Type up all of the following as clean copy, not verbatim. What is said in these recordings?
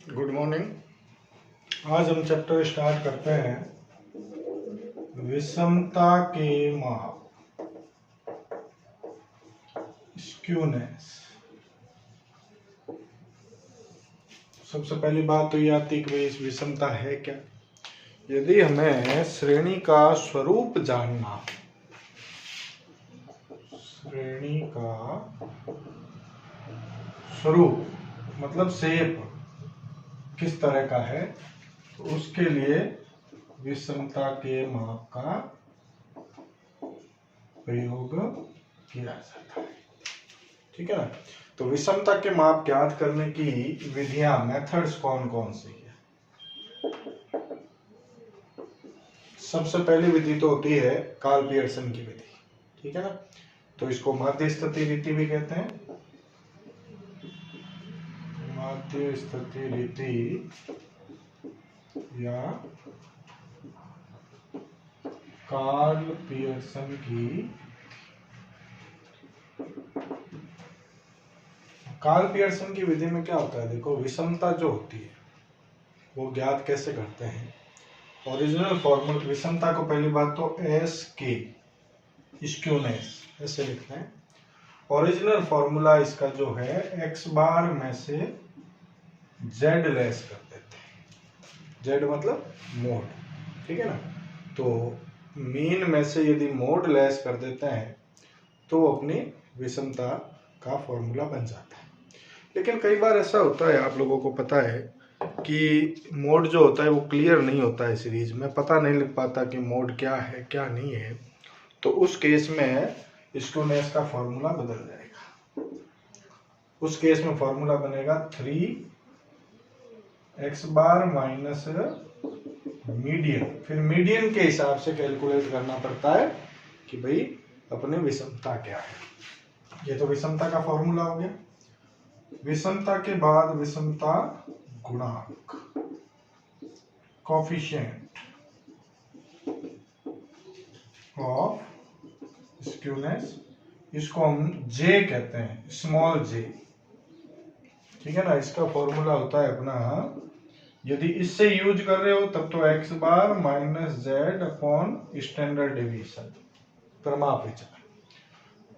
Good morning. आज हम chapter start करते हैं विषमता के माप, स्क्यूनेस। सबसे पहली बात तो ये आती है कि भाई इस विषमता है क्या। यदि हमें श्रेणी का स्वरूप जानना, श्रेणी का स्वरूप मतलब शेप किस तरह का है, तो उसके लिए विषमता के माप का प्रयोग किया जाता है। ठीक है ना। तो विषमता के माप ज्ञात करने की विधियां, मेथड्स कौन कौन सी है। सबसे पहली विधि तो होती है कार्ल पियर्सन की विधि। ठीक है ना। तो इसको माध्य स्थिति रीति भी कहते हैं। माध्य स्थिति रीति या कार्ल पियर्सन की। कार्ल पियर्सन की विधि में क्या होता है, देखो विषमता जो होती है वो ज्ञात कैसे करते हैं। ओरिजिनल फॉर्मूला विषमता को पहली बात तो एस के स्क्यूनेस ऐसे लिखते हैं। ओरिजिनल फॉर्मूला इसका जो है एक्स बार में से जेड लेस कर देते हैं। जेड मतलब मोड। ठीक है ना। तो मीन में से यदि मोड लेस कर देते हैं तो अपनी विषमता का फॉर्मूला बन जाता है। लेकिन कई बार ऐसा होता है, आप लोगों को पता है कि मोड जो होता है वो क्लियर नहीं होता है सीरीज में, पता नहीं लग पाता कि मोड क्या है क्या नहीं है। तो उस केस में स्क्यूनेस का फॉर्मूला बदल जाएगा। उस केस में फॉर्मूला बनेगा 3x बार माइनस मीडियन। फिर मीडियन के हिसाब से कैलकुलेट करना पड़ता है कि भाई अपनी विषमता क्या है। ये तो विषमता का फॉर्मूला हो गया। विषमता के बाद विषमता गुणांक, कोफिशिएंट ऑफ स्क्यूनेस, इसको हम जे कहते हैं, स्मॉल जे। ठीक है ना। इसका फॉर्मूला होता है अपना, यदि इससे यूज कर रहे हो तब तो X bar minus Z upon standard deviation, प्रमाप विचार।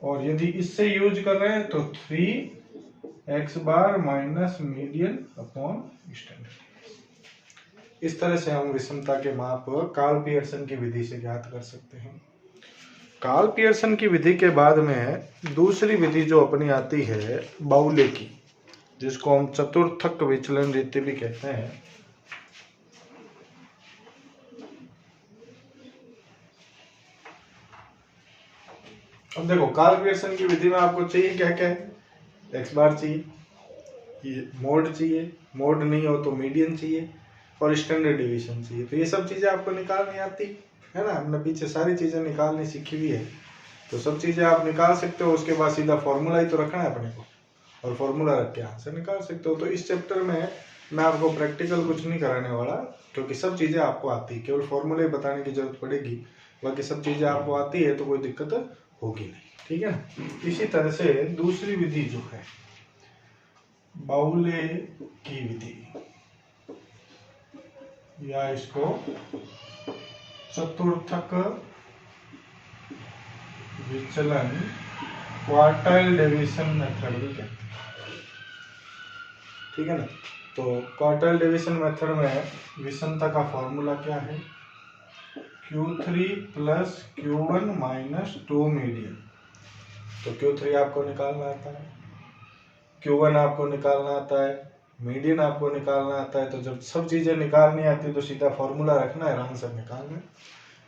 और यदि इससे यूज कर रहे हैं तो 3x bar minus median upon standard deviation. इस तरह से हम विषमता के माप कार्ल पियर्सन की विधि से ज्ञात कर सकते हैं। कार्ल पियर्सन की विधि के बाद में दूसरी विधि जो अपनी आती है बाउले की, जिसको हम चतुर्थक विचलन रीति भी कहते हैं। अब देखो कार्ल पियर्सन की विधि में आपको चाहिए क्या क्या है, एक्स बार चाहिए, ये मोड चाहिए, मोड नहीं हो तो मीडियन चाहिए, और स्टैंडर्ड डिवीजन चाहिए। तो ये सब चीजें आपको निकालनी आती है ना। हमने पीछे सारी चीजें निकालनी सीखी हुई है, तो सब चीजें आप निकाल सकते हो। उसके बाद सीधा फॉर्मूला ही तो रखना है अपने को, और फॉर्मूला रख के आंसर निकाल सकते हो। तो इस चैप्टर में मैं आपको प्रैक्टिकल कुछ नहीं कराने वाला, क्योंकि सब चीजें आपको आती है, केवल फॉर्मूले बताने की जरूरत पड़ेगी। बाकी सब चीजें आपको आती है तो कोई दिक्कत होगी नहीं। ठीक है ना। इसी तरह से दूसरी विधि जो है बाउले की विधि, या इसको चतुर्थक विचलन क्वार्टाइल डेविएशन मेथड भी कहते हैं। ठीक है ना। तो क्वार्टाइल डेविएशन मेथड में विषमता का फॉर्मूला क्या है, Q3 plus Q1 minus 2 median. तो Q3 आपको निकालना आता है, Q1 आपको निकालना आता है, मीडियन आपको निकालना आता है। तो जब सब चीजें निकालनी आती है तो सीधा फॉर्मूला रखना है, आंसर निकालना है।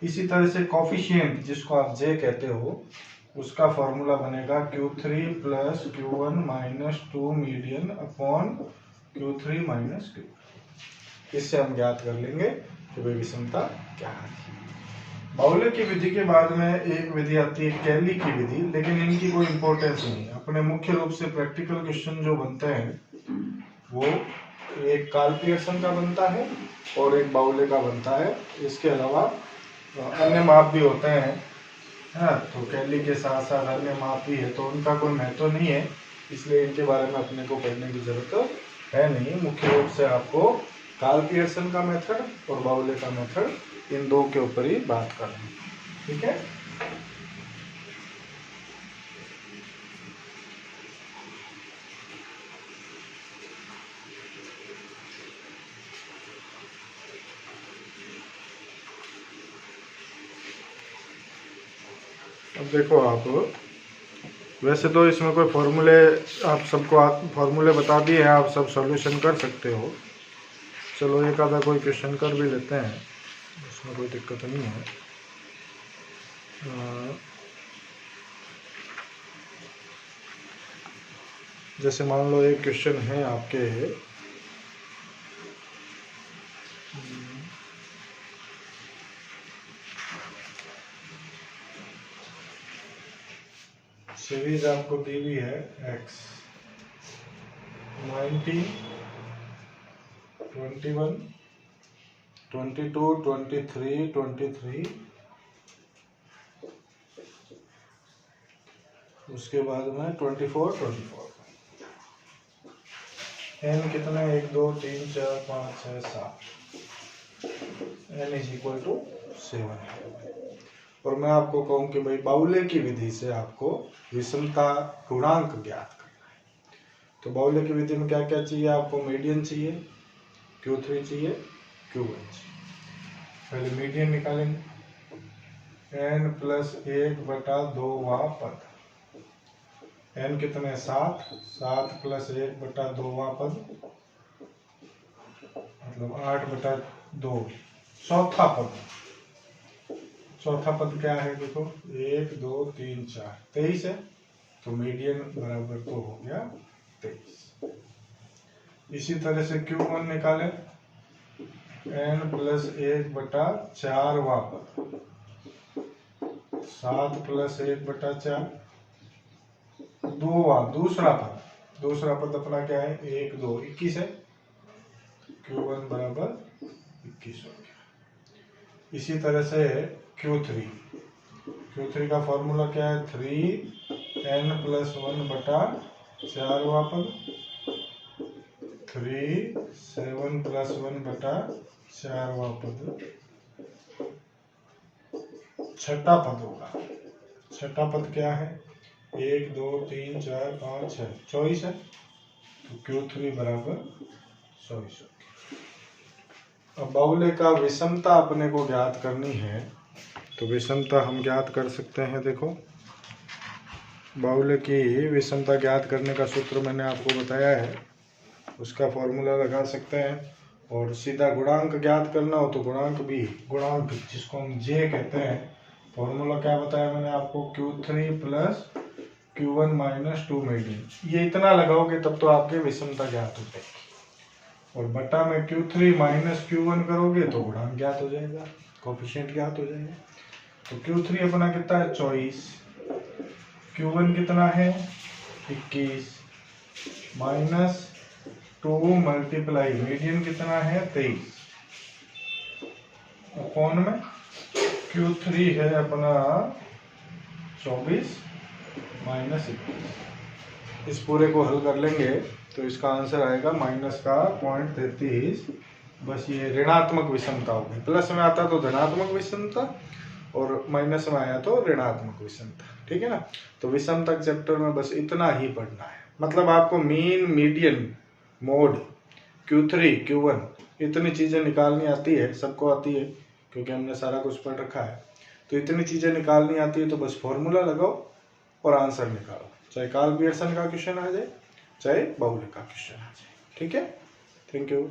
इसी तरह से कोफिशिएंट, जिसको आप जे कहते हो, उसका फॉर्मूला बनेगा Q3 plus Q1 minus 2 median upon Q3 minus Q। इससे हम ज्ञात कर लेंगे कि भाई विषमता क्या है। बाउले की विधि के बाद में एक विधि आती है कैली की विधि, लेकिन इनकी कोई इंपॉर्टेंस नहीं है। अपने मुख्य रूप से प्रैक्टिकल क्वेश्चन जो बनते हैं वो एक कार्ल पियर्सन का बनता है और एक बाउले का बनता है। इसके अलावा अन्य माप भी होते हैं, हाँ। तो कैली के साथ साथ अन्य माप भी है, तो उनका कोई महत्व नहीं है, इसलिए इनके बारे में अपने को पढ़ने की जरूरत है नहीं, मुख्य रूप से आपको कार्ल पियर्सन का मेथड और बाउले का मेथड, इन दो के ऊपर ही बात करनी, ठीक है। अब देखो आप, वैसे तो इसमें कोई फॉर्मूले आप सबको फॉर्मूले बता दिए हैं, आप सब सॉल्यूशन कर सकते हो। चलो एक आधा कोई क्वेश्चन कर भी लेते हैं, इसमें कोई दिक्कत नहीं है। जैसे मान लो एक क्वेश्चन है आपके, सीरीज आपको दी हुई है x 19, 21, 22, 23, 23, उसके बाद में 24, 24। n कितना है? 1 2 3 4 5 6 7, n इज इक्वल टू 7। और मैं आपको कहूं कि भाई बाउले की विधि से आपको विषमता गुणांक ज्ञात करना है। तो बाउले की विधि में क्या क्या चाहिए आपको? मीडियन चाहिए, Q3 चाहिए, Q1 चाहिए। पहले मीडियन निकालेंगे, n प्लस 1/2वां पद। n कितने? 7, 7 प्लस 1/2वां पद मतलब 8/2, चौथा पद। चौथा पद क्या है? देखो 1 2 3 4, 23 है, तो मीडियन बराबर तो हो गया 23। इसी तरह से Q1 निकालें, n प्लस 1/4वां पद, 7 प्लस 1/4, दूसरा पद। दूसरा पद अपना क्या है? 1 2 21 है, Q1 बराबर 21 हो गया। इसी तरह से Q3 का फॉर्मूला क्या है? 3n प्लस 1/4वां पद, 3 7 प्लस 1/4वां पद, छठा पद होगा। छठा पद क्या है? 1 2 3 4 5 6, 24 है, तो Q3 बराबर 24। अब बाउले का विषमता अपने को ज्ञात करनी है, तो विषमता हम ज्ञात कर सकते हैं। देखो बाउले की विषमता ज्ञात करने का सूत्र मैंने आपको बताया है, उसका फॉर्मूला लगा सकते हैं। और सीधा गुणांक ज्ञात करना हो तो गुणांक जिसको हम J कहते हैं, फॉर्मूला क्या बताया मैंने आपको? Q3 plus Q1 minus 2 median. ये इतना लगाओगे तब तो आपकी विषमता ज्ञात हो जाएगी। और बटा में Q3 माइनस Q1 करोगे तो गुणांक ज्ञात हो जाएगा, कोफिशिएंट ज्ञात हो जाएगा। तो Q3 अपना कितना है? 24, Q1 कितना है? 21, माइनस 2 मल्टीप्लाई मीडियन कितना है? 23, कौन में Q3 है अपना 24 माइनस 21। इस पूरे को हल कर लेंगे तो इसका आंसर आएगा माइनस का 0.33। बस ये ऋणात्मक विषमता होगी, प्लस में आता तो धनात्मक विषमता और माइनस में आया तो ऋणात्मक विषमता, ठीक है ना। तो विषमता चैप्टर में बस इतना ही पढ़ना है, मतलब आपको mean, median, mode, Q3 Q1 इतनी चीजें निकालनी आती है, सबको आती है क्योंकि हमने सारा कुछ पढ़ रखा है। तो इतनी चीजें निकालनी आती है तो बस फॉर्मूला लगाओ और आंसर निकालो, चाहे कार्ल पियर्सन का क्वेश्चन आ जाए चाहे बाउले का क्वेश्चन आ जाए, ठीक है। Thank you.